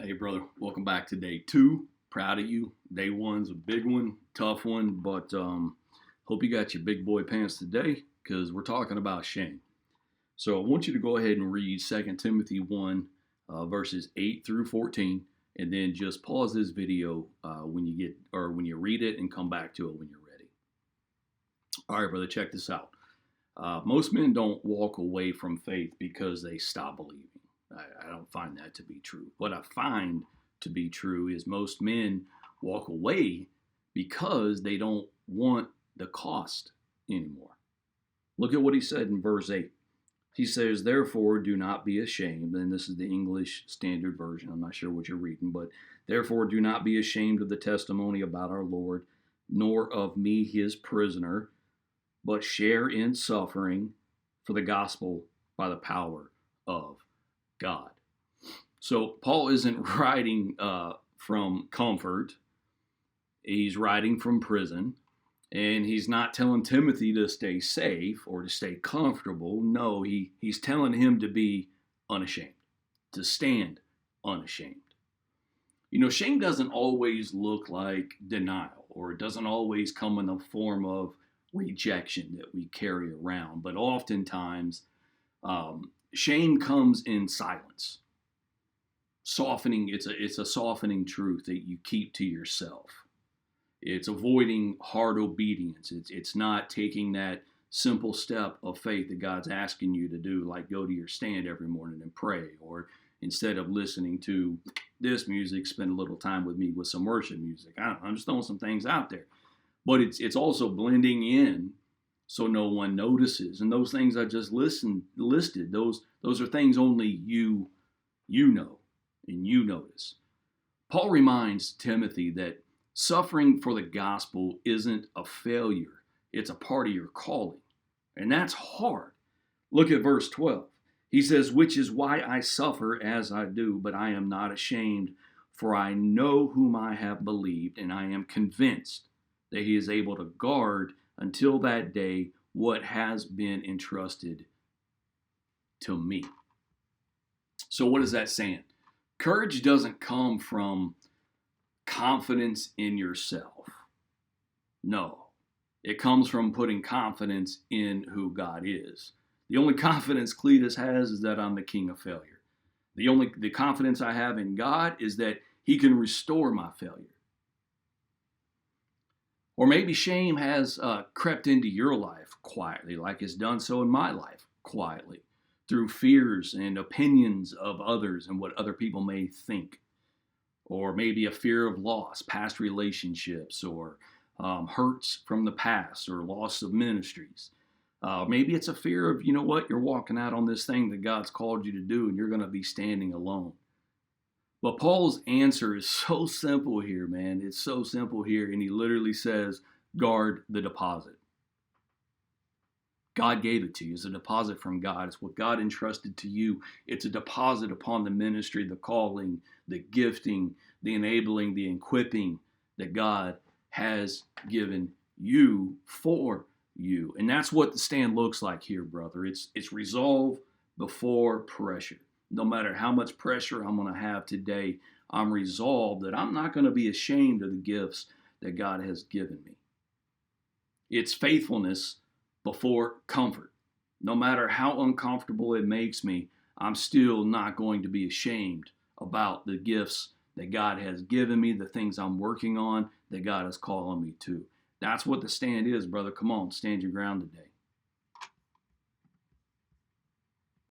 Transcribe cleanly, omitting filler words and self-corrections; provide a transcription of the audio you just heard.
Hey, brother, welcome back to day two. Proud of you. Day one's a big one, tough one, but hope you got your big boy pants today because we're talking about shame. So I want you to go ahead and read 2 Timothy 1, verses 8 through 14, and then just pause this video when you read it and come back to it when you're ready. All right, brother, check this out. Most men don't walk away from faith because they stop believing. I don't find that to be true. What I find to be true is most men walk away because they don't want the cost anymore. Look at what he said in verse 8. He says, "Therefore, do not be ashamed." And this is the English Standard Version. I'm not sure what you're reading, but "Therefore, do not be ashamed of the testimony about our Lord, nor of me, his prisoner, but share in suffering for the gospel by the power of God." So Paul isn't writing from comfort. He's writing from prison. And he's not telling Timothy to stay safe or to stay comfortable. No, he's telling him to be unashamed, to stand unashamed. You know, shame doesn't always look like denial, or it doesn't always come in the form of rejection that we carry around. But oftentimes, shame comes in silence. Softening, it's a softening truth that you keep to yourself. It's avoiding hard obedience. It's not taking that simple step of faith that God's asking you to do, like go to your stand every morning and pray, or instead of listening to this music, spend a little time with me with some worship music. I'm just throwing some things out there. But it's also blending in so no one notices. And those things I just listed, those are things only you know and you notice. Paul reminds Timothy that suffering for the gospel isn't a failure. It's a part of your calling. And that's hard. Look at verse 12. He says, "Which is why I suffer as I do, but I am not ashamed, for I know whom I have believed, and I am convinced that he is able to guard until that day what has been entrusted to me." So what is that saying? Courage doesn't come from confidence in yourself. No, it comes from putting confidence in who God is. The only confidence Cletus has is that I'm the king of failure. The confidence I have in God is that he can restore my failure. Or maybe shame has crept into your life quietly, like it's done so in my life quietly, through fears and opinions of others and what other people may think. Or maybe a fear of loss, past relationships, or hurts from the past, or loss of ministries. Maybe it's a fear of, you know what, you're walking out on this thing that God's called you to do, and you're going to be standing alone. But Paul's answer is so simple here, man. It's so simple here, and he literally says, guard the deposit. God gave it to you. It's a deposit from God. It's what God entrusted to you. It's a deposit upon the ministry, the calling, the gifting, the enabling, the equipping that God has given you for you. And that's what the stand looks like here, brother. It's resolve before pressure. No matter how much pressure I'm going to have today, I'm resolved that I'm not going to be ashamed of the gifts that God has given me. It's faithfulness before comfort. No matter how uncomfortable it makes me, I'm still not going to be ashamed about the gifts that God has given me, the things I'm working on, that God is calling me to. That's what the stand is, brother. Come on, stand your ground today.